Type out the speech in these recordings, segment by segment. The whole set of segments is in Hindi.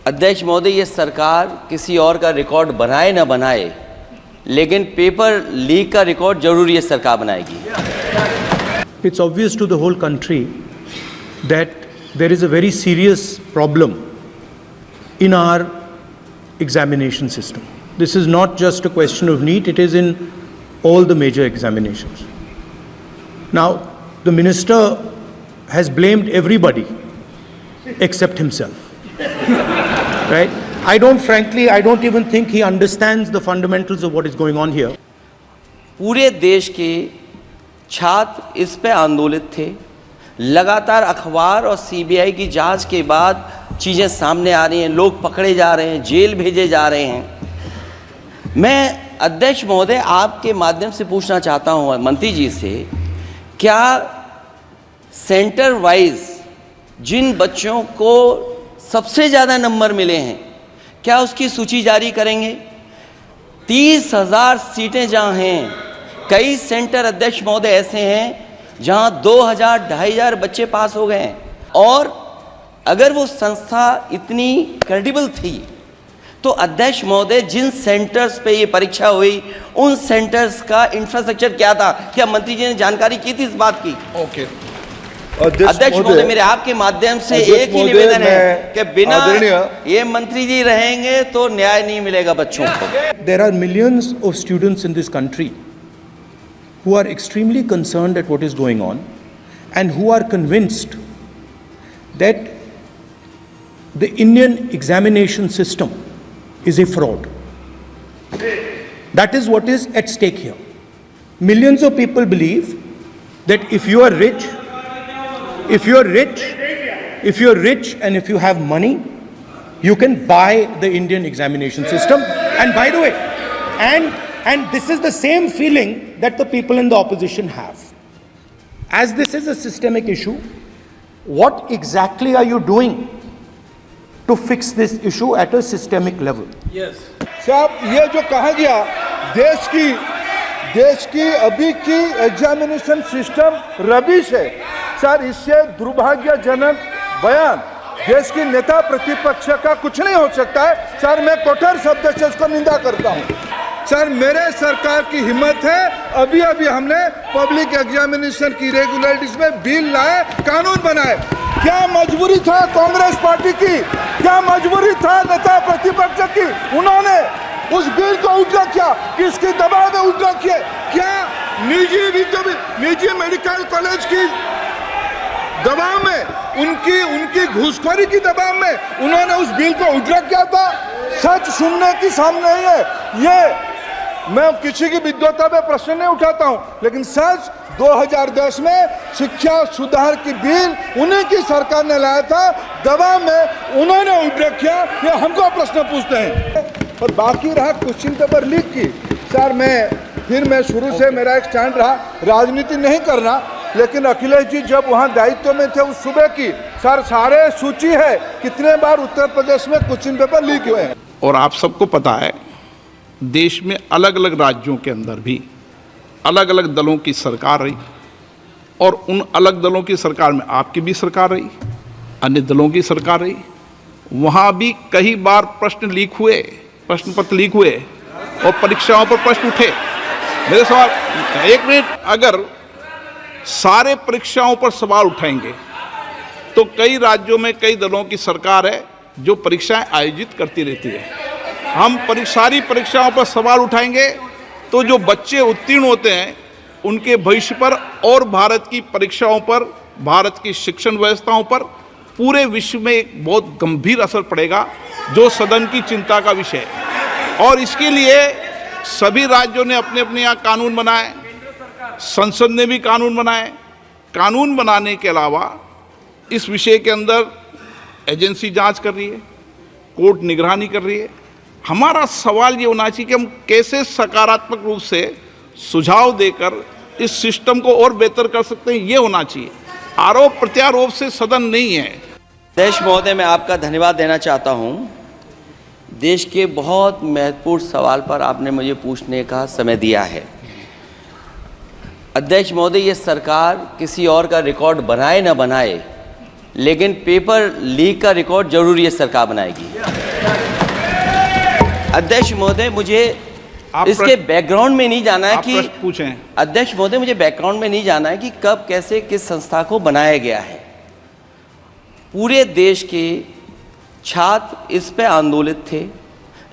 अध्यक्ष महोदय, ये सरकार किसी और का रिकॉर्ड बनाए ना बनाए, लेकिन पेपर लीक का रिकॉर्ड जरूर ये सरकार बनाएगी। It's obvious to the whole country that there is a very serious problem in our examination system. This is not just a question of NEET, it is in all the major examinations. Now, the minister has blamed everybody except himself. Right? I don't even think he understands the fundamentals of what is going on here. पूरे देश के छात्र इस पे आंदोलित थे। लगातार अखबार और सीबीआई की जांच के बाद चीज़ें सामने आ रही हैं, लोग पकड़े जा रहे हैं, जेल भेजे जा रहे हैं। मैं अध्यक्ष महोदय आपके माध्यम से पूछना चाहता हूं मंत्री जी से, क्या सेंटर वाइज जिन बच्चों को सबसे ज़्यादा नंबर मिले हैं, क्या उसकी सूची जारी करेंगे? 30,000 सीटें जहाँ हैं, कई सेंटर अध्यक्ष महोदय ऐसे हैं जहाँ 2,000 2,500 बच्चे पास हो गए हैं। और अगर वो संस्था इतनी क्रेडिबल थी तो अध्यक्ष महोदय जिन सेंटर्स पे ये परीक्षा हुई उन सेंटर्स का इंफ्रास्ट्रक्चर क्या था? क्या मंत्री जी ने जानकारी की थी इस बात की? ओके। अध्यक्ष महोदय, मेरे आपके माध्यम से एक ही निवेदन है कि बिना ये मंत्री जी रहेंगे तो न्याय नहीं मिलेगा बच्चों को। There are millions of students in this country who are extremely concerned at what is going on and who are convinced that the Indian examination system is a fraud. That is what is at stake here. Millions of people believe that if you are rich and if you have money, you can buy the Indian examination system. And by the way, and this is the same feeling that the people in the opposition have. As this is a systemic issue, what exactly are you doing to fix this issue at a systemic level? Yes. साहब, ये जो कहा गया देश की अभी की एग्जामिनेशन सिस्टम रबिश है सर, इससे दुर्भाग्यजनक बयान देश की नेता प्रतिपक्ष का कुछ नहीं हो सकता है सर। मैं कठोर शब्द से उसको निंदा करता हूँ सर। मेरे सरकार की हिम्मत है, अभी हमने पब्लिक एग्जामिनेशन की रेगुलरिटीज में बिल लाए, कानून बनाए। क्या मजबूरी था कांग्रेस पार्टी की, क्या मजबूरी था नेता प्रतिपक्ष की? उन्होंने उस बिल को उल्टा किया, किसके दबाव में उल्टा किया? क्या निजी मेडिकल कॉलेज की दबाव में, उनकी घूसखोरी की दबाव में उन्होंने उस बिल को उल्टा किया था? सच सुनने की सामने ही है। ये मैं किसी की विद्वता पे प्रश्न नहीं उठाता हूं, लेकिन सच 2010 में शिक्षा सुधार की बिल उन्हीं की सरकार ने लाया था, दबाव में उन्होंने उल्टा किया। ये हमको प्रश्न पूछते हैं। और बाकी रहा क्वेश्चन पेपर लीक की सर, मैं शुरू से मेरा एक स्टैंड रहा, राजनीति नहीं करना, लेकिन अखिलेश जी जब वहाँ दायित्व में थे उस सुबह की सर सारे सूची है कितने बार उत्तर प्रदेश में क्वेश्चन पेपर लीक हुए हैं। और आप सबको पता है देश में अलग अलग राज्यों के अंदर भी अलग अलग दलों की सरकार रही, और उन अलग दलों की सरकार में आपकी भी सरकार रही, अन्य दलों की सरकार रही। वहाँ भी कई बार प्रश्न लीक हुए, प्रश्न पत्र लीक हुए और परीक्षाओं पर प्रश्न उठे। मेरे सवाल, एक मिनट, अगर सारे परीक्षाओं पर सवाल उठाएंगे तो कई राज्यों में कई दलों की सरकार है जो परीक्षाएं आयोजित करती रहती है। हम सारी परीक्षाओं पर सवाल उठाएंगे तो जो बच्चे उत्तीर्ण होते हैं उनके भविष्य पर और भारत की परीक्षाओं पर, भारत की शिक्षण व्यवस्थाओं पर, पूरे विश्व में एक बहुत गंभीर असर पड़ेगा, जो सदन की चिंता का विषय है। और इसके लिए सभी राज्यों ने अपने अपने यहाँ कानून बनाए, संसद ने भी कानून बनाए। कानून बनाने के अलावा इस विषय के अंदर एजेंसी जांच कर रही है, कोर्ट निगरानी कर रही है। हमारा सवाल ये होना चाहिए कि हम कैसे सकारात्मक रूप से सुझाव देकर इस सिस्टम को और बेहतर कर सकते हैं, ये होना चाहिए। आरोप प्रत्यारोप से सदन नहीं है। अध्यक्ष महोदय, मैं आपका धन्यवाद देना चाहता हूं। देश के बहुत महत्वपूर्ण सवाल पर आपने मुझे पूछने का समय दिया है। अध्यक्ष महोदय, ये सरकार किसी और का रिकॉर्ड बनाए ना बनाए, लेकिन पेपर लीक का रिकॉर्ड जरूर ये सरकार बनाएगी। अध्यक्ष महोदय, मुझे इसके बैकग्राउंड में नहीं जाना है कि पूछें। अध्यक्ष महोदय, मुझे बैकग्राउंड में नहीं जाना है कि कब कैसे किस संस्था को बनाया गया है। पूरे देश के छात्र इस पे आंदोलित थे।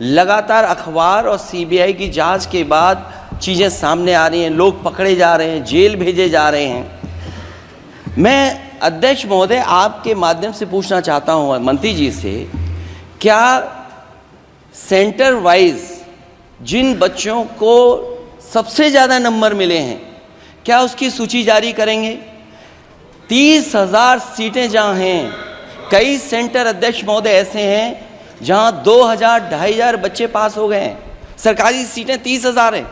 लगातार अखबार और सीबीआई की जांच के बाद चीज़ें सामने आ रही हैं, लोग पकड़े जा रहे हैं, जेल भेजे जा रहे हैं। मैं अध्यक्ष महोदय आपके माध्यम से पूछना चाहता हूँ मंत्री जी से, क्या सेंटर वाइज जिन बच्चों को सबसे ज़्यादा नंबर मिले हैं, क्या उसकी सूची जारी करेंगे? 30,000 सीटें जहाँ हैं, कई सेंटर अध्यक्ष महोदय ऐसे हैं जहाँ 2,000 2,500 बच्चे पास हो गए हैं। सरकारी सीटें 30,000 हैं,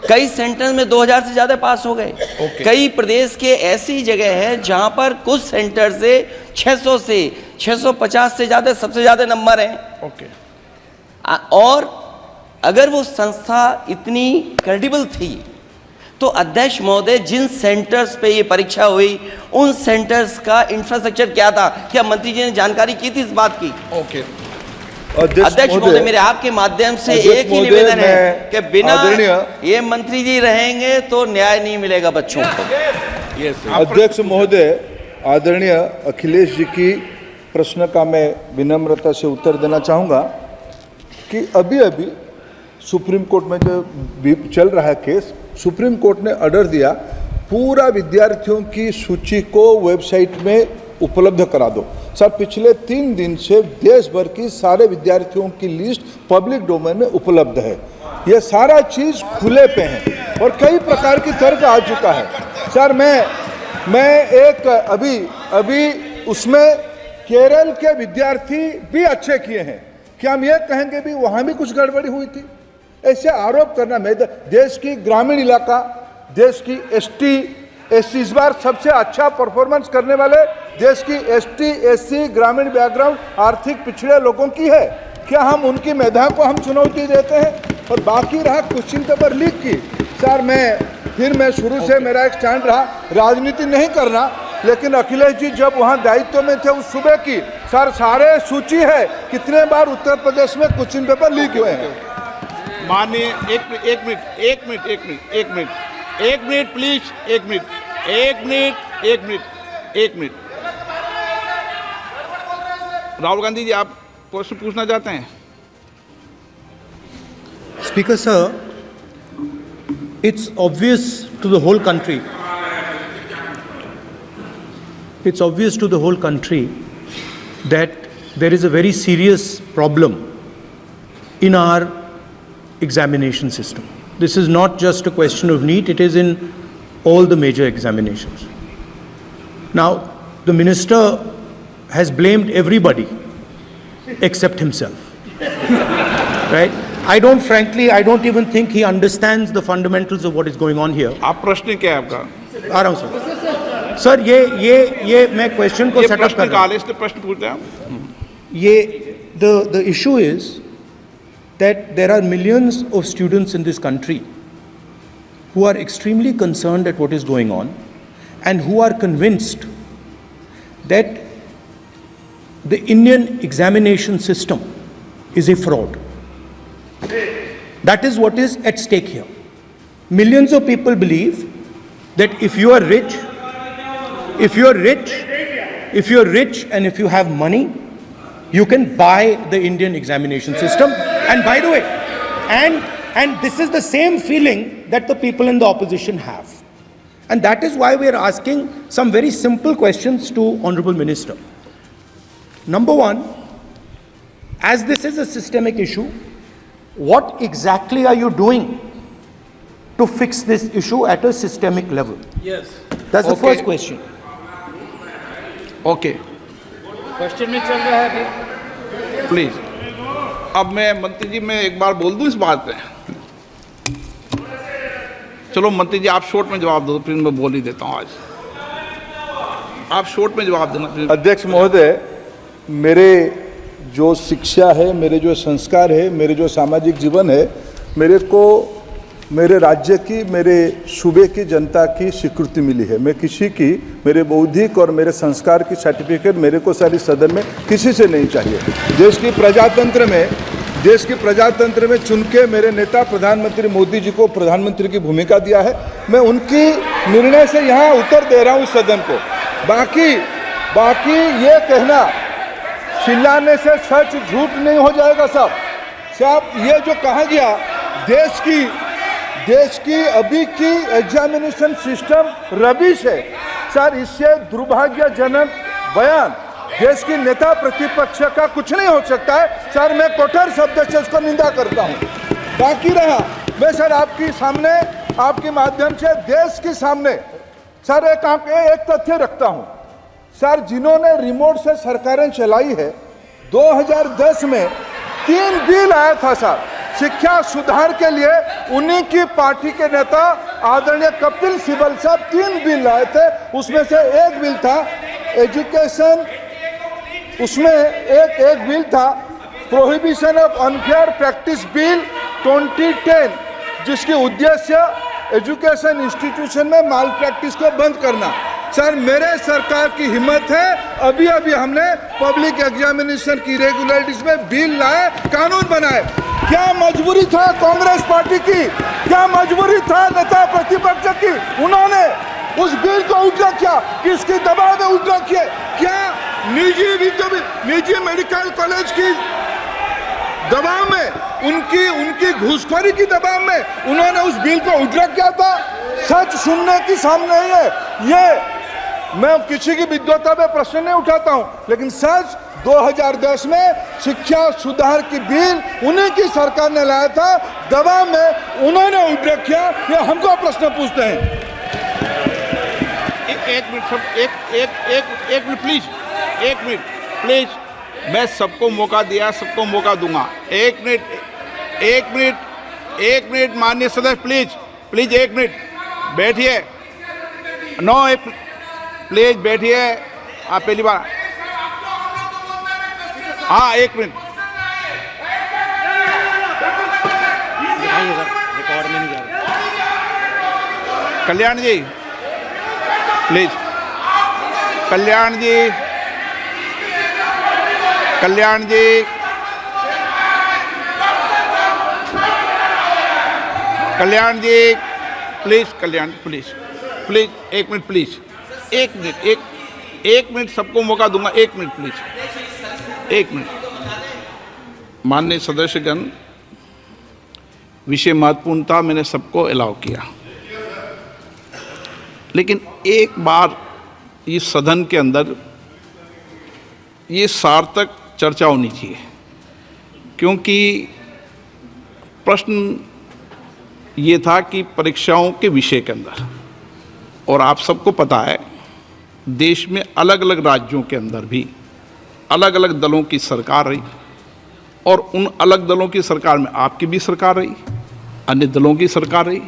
कई सेंटर में 2,000 से ज़्यादा पास हो गए। कई प्रदेश के ऐसी जगह है जहाँ पर कुछ सेंटर से 600 से 650 से ज़्यादा सबसे ज़्यादा नंबर हैं। और अगर वो संस्था इतनी क्रेडिबल थी तो अध्यक्ष महोदय जिन सेंटर्स पे ये परीक्षा हुई उन सेंटर्स का इंफ्रास्ट्रक्चर क्या था? क्या मंत्री जी ने जानकारी की थी इस बात की? अध्यक्ष महोदय, मेरे आपके माध्यम से एक ही निवेदन है कि बिना ये मंत्री जी रहेंगे तो न्याय नहीं मिलेगा बच्चों को। अध्यक्ष महोदय, आदरणीय अखिलेश जी की प्रश्न का मैं विनम्रता से उत्तर देना चाहूँगा कि अभी अभी सुप्रीम कोर्ट में जो चल रहा है केस, सुप्रीम कोर्ट ने ऑर्डर दिया पूरा विद्यार्थियों की सूची को वेबसाइट में उपलब्ध करा दो। सर, पिछले 3 दिन से देश भर की सारे विद्यार्थियों की लिस्ट पब्लिक डोमेन में उपलब्ध है। ये सारा चीज़ खुले पे है और कई प्रकार की तर्क आ चुका है। सर, मैं एक अभी उसमें केरल के विद्यार्थी भी अच्छे किए हैं, क्या हम ये कहेंगे भी वहाँ भी कुछ गड़बड़ी हुई थी? ऐसे आरोप करना, मैं देश की ग्रामीण इलाका, देश की एसटी इस बार सबसे अच्छा परफॉर्मेंस करने वाले देश की एसटी ग्रामीण बैकग्राउंड आर्थिक पिछड़े लोगों की है। क्या हम उनकी मेधा को हम चुनौती देते हैं? और बाकी रहा क्वेश्चन पेपर लीक की, सर मैं शुरू से मेरा एक स्टैंड रहा राजनीति नहीं करना, लेकिन अखिलेश जी जब वहाँ दायित्व में थे उस सूबे की, सर सारे सूची है कितने बार उत्तर प्रदेश में क्वेश्चन पेपर लीक हुए हैं। माननीय एक मिनट प्लीज, एक मिनट। राहुल गांधी जी, आप प्रश्न पूछना चाहते हैं? Speaker sir, it's obvious to the whole country. It's obvious to the whole country that there is a very serious problem in our examination system. This is not just a question of NEET, it is in all the major examinations. Now, the minister has blamed everybody except himself. Right? I don't even think he understands the fundamentals of what is going on here. आप प्रश्न क्या है आपका? आ रहा हूँ सर। ये मैं क्वेश्चन को सेटअप कर रहा हूँ। इसलिए प्रश्न पूछते हैं आप। ये the issue is that there are millions of students in this country who are extremely concerned at what is going on and who are convinced that the Indian examination system is a fraud. That is what is at stake here. Millions of people believe that if you are rich and if you have money, you can buy the Indian examination system. And by the way, and this is the same feeling that the people in the opposition have. And that is why we are asking some very simple questions to Honorable Minister. Number one, as this is a systemic issue, what exactly are you doing to fix this issue at a systemic level? Yes. That's the first question. Okay, question में चल रहा है अभी। प्लीज। अब मैं मंत्री जी, मैं एक बार बोल दूं इस बात पे? चलो मंत्री जी, आप शॉर्ट में जवाब दो, फिर मैं बोल ही देता हूं। आज आप शॉर्ट में जवाब देना। अध्यक्ष महोदय, मेरे जो शिक्षा है, मेरे जो संस्कार है, मेरे जो सामाजिक जीवन है, मेरे को मेरे राज्य की, मेरे सूबे की जनता की स्वीकृति मिली है। मैं किसी की, मेरे बौद्धिक और मेरे संस्कार की सर्टिफिकेट मेरे को सारी सदन में किसी से नहीं चाहिए। देश की प्रजातंत्र में चुन के मेरे नेता प्रधानमंत्री मोदी जी को प्रधानमंत्री की भूमिका दिया है। मैं उनकी निर्णय से यहाँ उत्तर दे रहा हूँ इस सदन को। बाकी ये कहना चिल्लाने से सच झूठ नहीं हो जाएगा साहब। ये जो कहा गया देश की अभी की एग्जामिनेशन सिस्टम रबिश है सर, इससे दुर्भाग्यजनक बयान देश की नेता प्रतिपक्ष का कुछ नहीं हो सकता है सर। मैं कठोर शब्द से उसको निंदा करता हूं। बाकी रहा, मैं सर आपके सामने, आपके माध्यम से देश के सामने सर एक तथ्य रखता हूं सर। जिन्होंने रिमोट से सरकारें चलाई है, 2010 में 3 बिल आया था सर शिक्षा सुधार के लिए। उन्हीं की पार्टी के नेता आदरणीय कपिल सिब्बल साहब 3 बिल लाए थे। उसमें से एक बिल था एजुकेशन, उसमें एक बिल था prohibition of unfair practice bill 2010, जिसकी उद्देश्य एजुकेशन इंस्टीट्यूशन में माल प्रैक्टिस को बंद करना। सर मेरे सरकार की हिम्मत है, अभी हमने पब्लिक एग्जामिनेशन की इरेगुलरिटीज में बिल लाए, कानून बनाए। क्या मजबूरी था कांग्रेस पार्टी की, क्या मजबूरी था नेता प्रतिपक्ष की? उन्होंने उस बिल को उल्टा किया, किसके दबाव में उल्टा किया? क्या निजी मेडिकल कॉलेज की दबाव में, उनकी घूसखोरी की दबाव में उन्होंने उस बिल को उल्टा किया था? सच सुनने की सामने नहीं है। ये मैं किसी की विद्वता में प्रश्न नहीं उठाता हूं, लेकिन सच 2010 में शिक्षा सुधार की बिल उन्हीं की सरकार ने लाया था, दबाव में उन्होंने उल्टा किया। ये हमको प्रश्न पूछते हैं। एक मिनट प्लीज, मैं सबको मौका दिया, सबको मौका दूंगा। एक मिनट माननीय सदस्य, प्लीज 1 मिनट बैठिए। प्लीज बैठिए, आप पहली बार। हाँ 1 मिनट रिकॉर्ड में नहीं जा रहा। Kalyan ji please, Kalyan ji please 1 minute please, 1 minute सबको मौका दूंगा। 1 मिनट प्लीज, 1 मिनट। माननीय सदस्यगण, विषय महत्वपूर्ण था, मैंने सबको अलाउ किया, लेकिन एक बार इस सदन के अंदर ये सार्थक चर्चा होनी चाहिए, क्योंकि प्रश्न ये था कि परीक्षाओं के विषय के अंदर, और आप सबको पता है देश में अलग अलग राज्यों के अंदर भी अलग अलग दलों की सरकार रही, और उन अलग दलों की सरकार में आपकी भी सरकार रही, अन्य दलों की सरकार रही।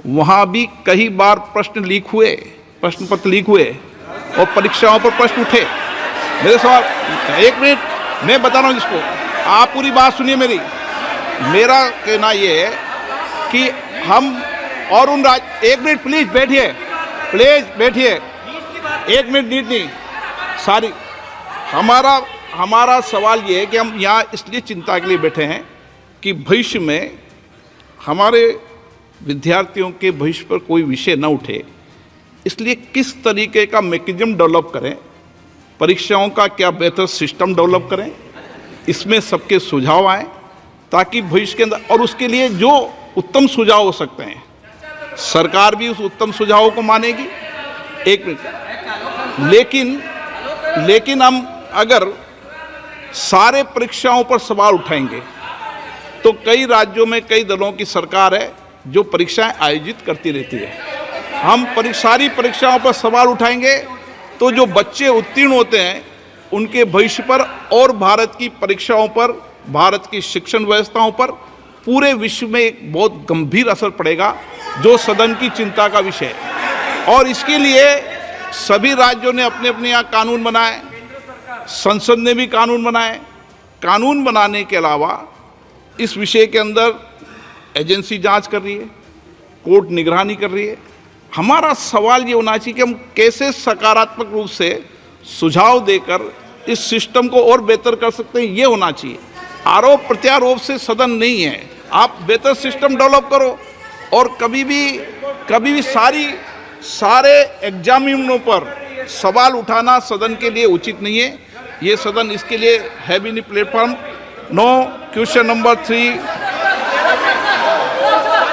वहाँ भी कई बार प्रश्न लीक हुए, प्रश्न पत्र लीक हुए और परीक्षाओं पर प्रश्न उठे। मेरे सवाल, 1 मिनट मैं बता रहा हूँ जिसको, आप पूरी बात सुनिए मेरी। मेरा कहना ये है कि हम और उन 1 मिनट प्लीज बैठिए, 1 मिनट नीट नहीं सारी। हमारा सवाल ये है कि हम यहाँ इसलिए चिंता के लिए बैठे हैं कि भविष्य में हमारे विद्यार्थियों के भविष्य पर कोई विषय न उठे, इसलिए किस तरीके का मैकेनिज्म डेवलप करें, परीक्षाओं का क्या बेहतर सिस्टम डेवलप करें, इसमें सबके सुझाव आएँ ताकि भविष्य के अंदर, और उसके लिए जो उत्तम सुझाव हो सकते हैं सरकार भी उस उत्तम सुझावों को मानेगी। 1 मिनट। लेकिन हम अगर सारे परीक्षाओं पर सवाल उठाएंगे तो कई राज्यों में कई दलों की सरकार है जो परीक्षाएं आयोजित करती रहती है। हम सारी परीक्षाओं पर सवाल उठाएंगे तो जो बच्चे उत्तीर्ण होते हैं उनके भविष्य पर और भारत की परीक्षाओं पर, भारत की शिक्षण व्यवस्थाओं पर पूरे विश्व में एक बहुत गंभीर असर पड़ेगा, जो सदन की चिंता का विषय है। और इसके लिए सभी राज्यों ने अपने अपने यहाँ कानून बनाए, संसद ने भी कानून बनाए। कानून बनाने के अलावा इस विषय के अंदर एजेंसी जांच कर रही है, कोर्ट निगरानी कर रही है। हमारा सवाल ये होना चाहिए कि हम कैसे सकारात्मक रूप से सुझाव देकर इस सिस्टम को और बेहतर कर सकते हैं, ये होना चाहिए। आरोप प्रत्यारोप से सदन नहीं है। आप बेहतर सिस्टम डेवलप करो और कभी भी सारे एग्जामिनरों पर सवाल उठाना सदन के लिए उचित नहीं है। ये सदन इसके लिए है भी नहीं प्लेटफॉर्म। No question number 3